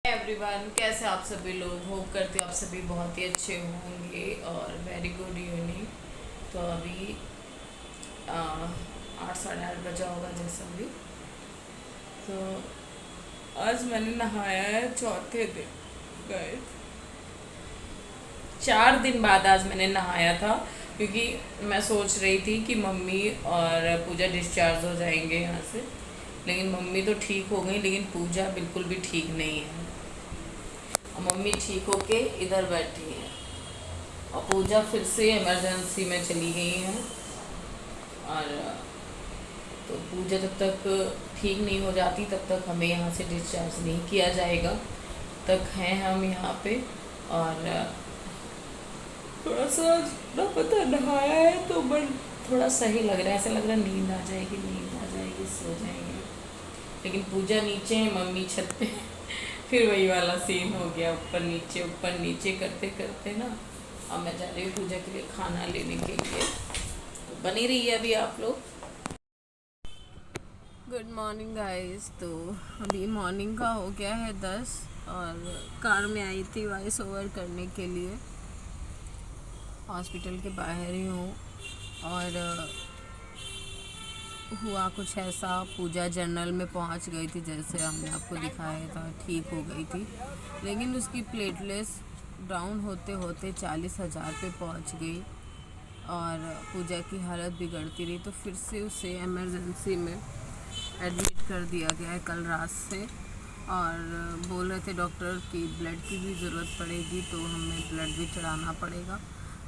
Everyone, कैसे आप सभी लोग? होप करते आप सभी बहुत ही अच्छे होंगे और वेरी गुड इवनिंग। तो अभी 8 साढ़े 8 बजा होगा जैसा भी। तो आज मैंने नहाया है चौथे दिन। गए 4 दिन बाद आज मैंने नहाया था, क्योंकि मैं सोच रही थी कि मम्मी और पूजा डिस्चार्ज हो जाएंगे यहाँ से। लेकिन मम्मी तो ठीक हो गई, लेकिन पूजा बिल्कुल भी ठीक नहीं है। मम्मी ठीक होके इधर बैठी है और पूजा फिर से इमरजेंसी में चली गई है। और तो पूजा जब तक ठीक नहीं हो जाती तब तक हमें यहाँ से डिस्चार्ज नहीं किया जाएगा। तक हैं हम यहाँ पे। और थोड़ा सा ना पता नहाया है तो बट थोड़ा सही लग रहा है, ऐसा लग रहा है नींद आ जाएगी, सो जाएंगे। लेकिन पूजा नीचे है, मम्मी छत पे है। फिर वही वाला सीन हो गया, ऊपर नीचे करते करते ना। अब मैं जा रही हूँ पूजा के लिए खाना लेने के लिए, तो बनी रही है अभी आप लोग। Good morning guys. तो अभी मॉर्निंग का हो गया है 10 और कार में आई थी वॉइस ओवर करने के लिए। हॉस्पिटल के बाहर ही हूँ और हुआ कुछ ऐसा, पूजा जर्नल में पहुंच गई थी जैसे हमने आपको दिखाया था, ठीक हो गई थी। लेकिन उसकी प्लेटलेट्स डाउन होते होते 40,000 पे पहुंच गई और पूजा की हालत बिगड़ती रही। तो फिर से उसे इमरजेंसी में एडमिट कर दिया गया है कल रात से। और बोल रहे थे डॉक्टर कि ब्लड की भी ज़रूरत पड़ेगी, तो हमें ब्लड भी चढ़ाना पड़ेगा।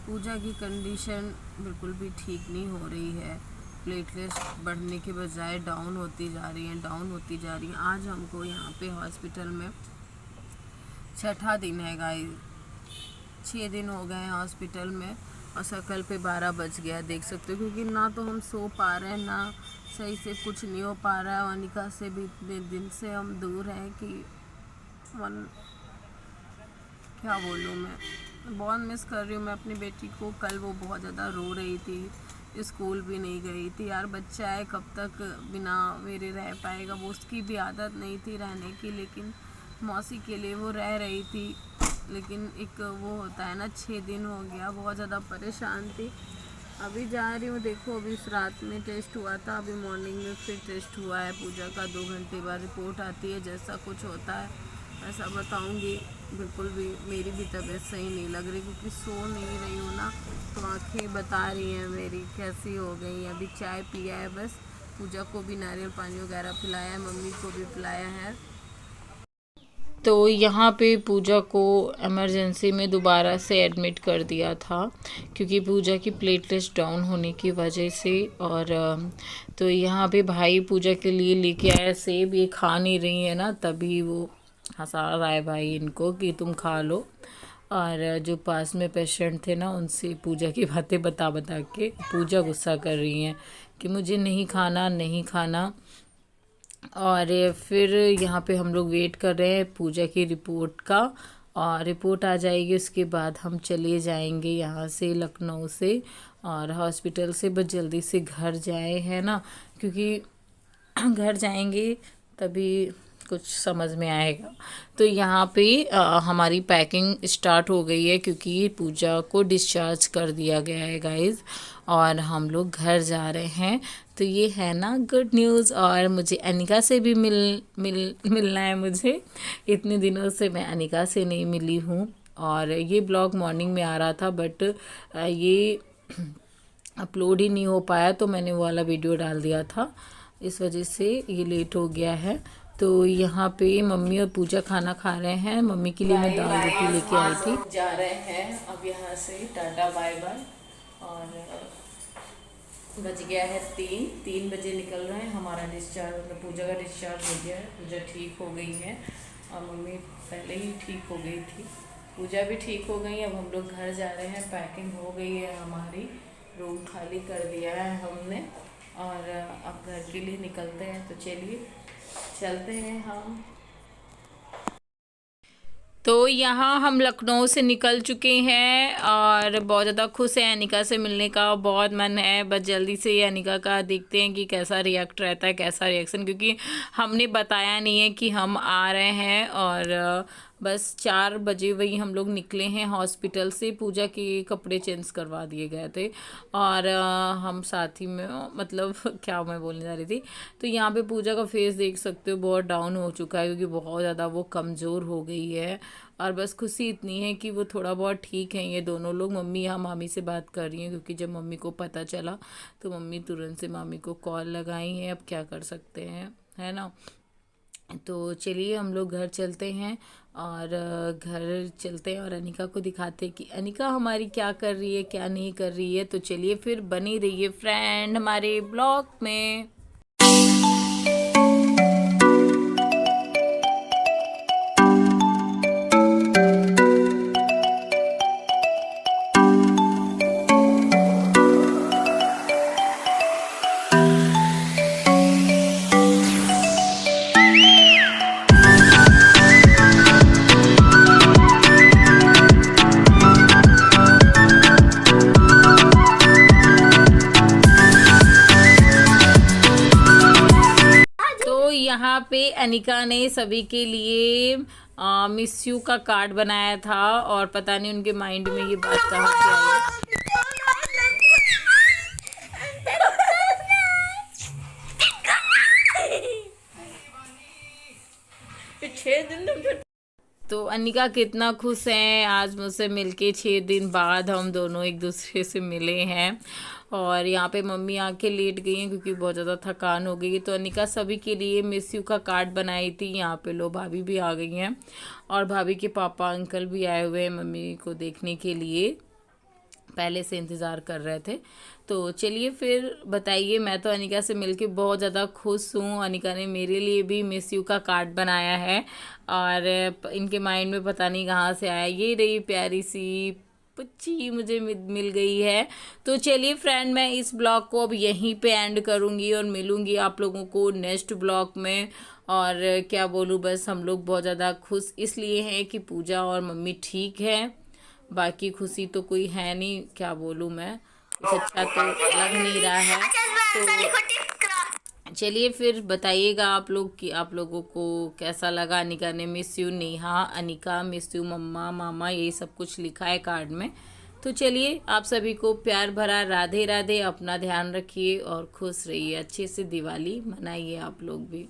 पूजा की कंडीशन बिल्कुल भी ठीक नहीं हो रही है। प्लेटलेट्स बढ़ने के बजाय डाउन होती जा रही हैं। आज हमको यहाँ पे हॉस्पिटल में छठा दिन है गाइस। 6 दिन हो गए हैं हॉस्पिटल में और सर्कल पे 12 बज गया, देख सकते हो। क्योंकि ना तो हम सो पा रहे हैं, ना सही से कुछ नहीं हो पा रहा है। अनिका से भी इतने दिन से हम दूर हैं कि मन क्या बोलूँ, मैं बहुत मिस कर रही हूँ मैं अपनी बेटी को। कल वो बहुत ज़्यादा रो रही थी, स्कूल भी नहीं गई थी। यार बच्चा है, कब तक बिना मेरे रह पाएगा। वो उसकी भी आदत नहीं थी रहने की, लेकिन मौसी के लिए वो रह रही थी। लेकिन एक वो होता है ना, 6 दिन हो गया, बहुत ज़्यादा परेशान थी। अभी जा रही हूँ, देखो अभी इस रात में टेस्ट हुआ था, अभी मॉर्निंग में फिर टेस्ट हुआ है पूजा का। 2 घंटे बाद रिपोर्ट आती है, जैसा कुछ होता है ऐसा बताऊँगी। बिल्कुल भी मेरी भी तबीयत सही नहीं लग रही, क्योंकि सो नहीं रही हूँ ना, तो आँखें बता रही हैं मेरी कैसी हो गई। अभी चाय पिया है बस, पूजा को भी नारियल पानी वगैरह पिलाया है, मम्मी को भी पिलाया है। तो यहाँ पे पूजा को इमरजेंसी में दोबारा से एडमिट कर दिया था, क्योंकि पूजा की प्लेटलेट्स डाउन होने की वजह से। और तो यहाँ पे भाई पूजा के लिए लेके आया सेब, ये खा नहीं रही है ना, तभी वो हंसा रहा है भाई इनको कि तुम खा लो। और जो पास में पेशेंट थे ना, उनसे पूजा की बातें बता बता के पूजा गुस्सा कर रही हैं कि मुझे नहीं खाना, नहीं खाना। और फिर यहाँ पे हम लोग वेट कर रहे हैं पूजा की रिपोर्ट का, और रिपोर्ट आ जाएगी उसके बाद हम चले जाएंगे यहाँ से, लखनऊ से। और हॉस्पिटल से बस जल्दी से घर जाए, है ना, क्योंकि घर जाएंगे तभी कुछ समझ में आएगा। तो यहाँ पे हमारी पैकिंग स्टार्ट हो गई है, क्योंकि पूजा को डिस्चार्ज कर दिया गया है गाइस, और हम लोग घर जा रहे हैं। तो ये है ना गुड न्यूज़। और मुझे अनिका से भी मिलना है मुझे। इतने दिनों से मैं अनिका से नहीं मिली हूँ। और ये ब्लॉग मॉर्निंग में आ रहा था, बट ये अपलोड ही नहीं हो पाया, तो मैंने वो वाला वीडियो डाल दिया था, इस वजह से ये लेट हो गया है। तो यहाँ पे मम्मी और पूजा खाना खा रहे हैं। मम्मी के लिए मैं दाल रोटी लेके आई थी। जा रहे हैं अब यहाँ से, टाटा बाय बाय। और बज गया है 3 बजे निकल रहे हैं। हमारा डिस्चार्ज, मतलब पूजा का डिस्चार्ज हो गया है, पूजा ठीक हो गई है और मम्मी पहले ही ठीक हो गई थी, पूजा भी ठीक हो गई। अब हम लोग घर जा रहे हैं, पैकिंग हो गई है हमारी, रूम खाली कर दिया है हमने और अब घर के लिए निकलते हैं। तो चलिए चलते हैं हम। तो यहाँ हम लखनऊ से निकल चुके हैं और बहुत ज़्यादा खुश हैं। अनिका से मिलने का बहुत मन है, बस जल्दी से ये अनिका का देखते हैं कि कैसा रिएक्ट रहता है, कैसा रिएक्शन, क्योंकि हमने बताया नहीं है कि हम आ रहे हैं। और बस 4 बजे वही हम लोग निकले हैं हॉस्पिटल से। पूजा के कपड़े चेंज करवा दिए गए थे और हम साथ ही में मतलब क्या मैं बोलने जा रही थी, तो यहाँ पे पूजा का फेस देख सकते हो, बहुत डाउन हो चुका है क्योंकि बहुत ज़्यादा वो कमज़ोर हो गई है। और बस खुशी इतनी है कि वो थोड़ा बहुत ठीक है। ये दोनों लोग, मम्मी यहाँ मामी से बात कर रही हैं क्योंकि जब मम्मी को पता चला तो मम्मी तुरंत से मामी को कॉल लगाई है। अब क्या कर सकते हैं, है ना। तो चलिए हम लोग घर चलते हैं और घर चलते हैं और अनिका को दिखाते हैं कि अनिका हमारी क्या कर रही है, क्या नहीं कर रही है। तो चलिए फिर बनी रहिए फ्रेंड हमारे ब्लॉग में। यहाँ पे अनिका ने सभी के लिए मिस यू का कार्ड बनाया था और पता नहीं उनके माइंड में ये बात कहाँ से आई। तो अनिका कितना खुश हैं, आज मुझसे मिलके 6 दिन बाद हम दोनों एक दूसरे से मिले हैं। और यहाँ पे मम्मी आके लेट गई हैं क्योंकि बहुत ज़्यादा थकान हो गई है। तो अनिका सभी के लिए मिस यू का कार्ड बनाई थी। यहाँ पे लो भाभी भी आ गई हैं और भाभी के पापा अंकल भी आए हुए हैं मम्मी को देखने के लिए, पहले से इंतज़ार कर रहे थे। तो चलिए फिर बताइए, मैं तो अनिका से मिलके बहुत ज़्यादा खुश हूँ। अनिका ने मेरे लिए भी मिस यू का कार्ड बनाया है और इनके माइंड में पता नहीं कहाँ से आया। ये रही प्यारी सी पुच्ची मुझे मिल गई है। तो चलिए फ्रेंड, मैं इस ब्लॉग को अब यहीं पे एंड करूँगी और मिलूँगी आप लोगों को नेक्स्ट ब्लॉग में। और क्या बोलूँ, बस हम लोग बहुत ज़्यादा खुश इसलिए हैं कि पूजा और मम्मी ठीक है, बाकी खुशी तो कोई है नहीं। क्या बोलूँ मैं, कुछ अच्छा तो लग नहीं रहा है। तो चलिए फिर बताइएगा आप लोग कि आप लोगों को कैसा लगा। अनिका ने miss you Neha, Anika miss you mumma मामा, ये सब कुछ लिखा है कार्ड में। तो चलिए आप सभी को प्यार भरा राधे राधे, अपना ध्यान रखिए और खुश रहिए, अच्छे से दिवाली मनाइए आप लोग भी।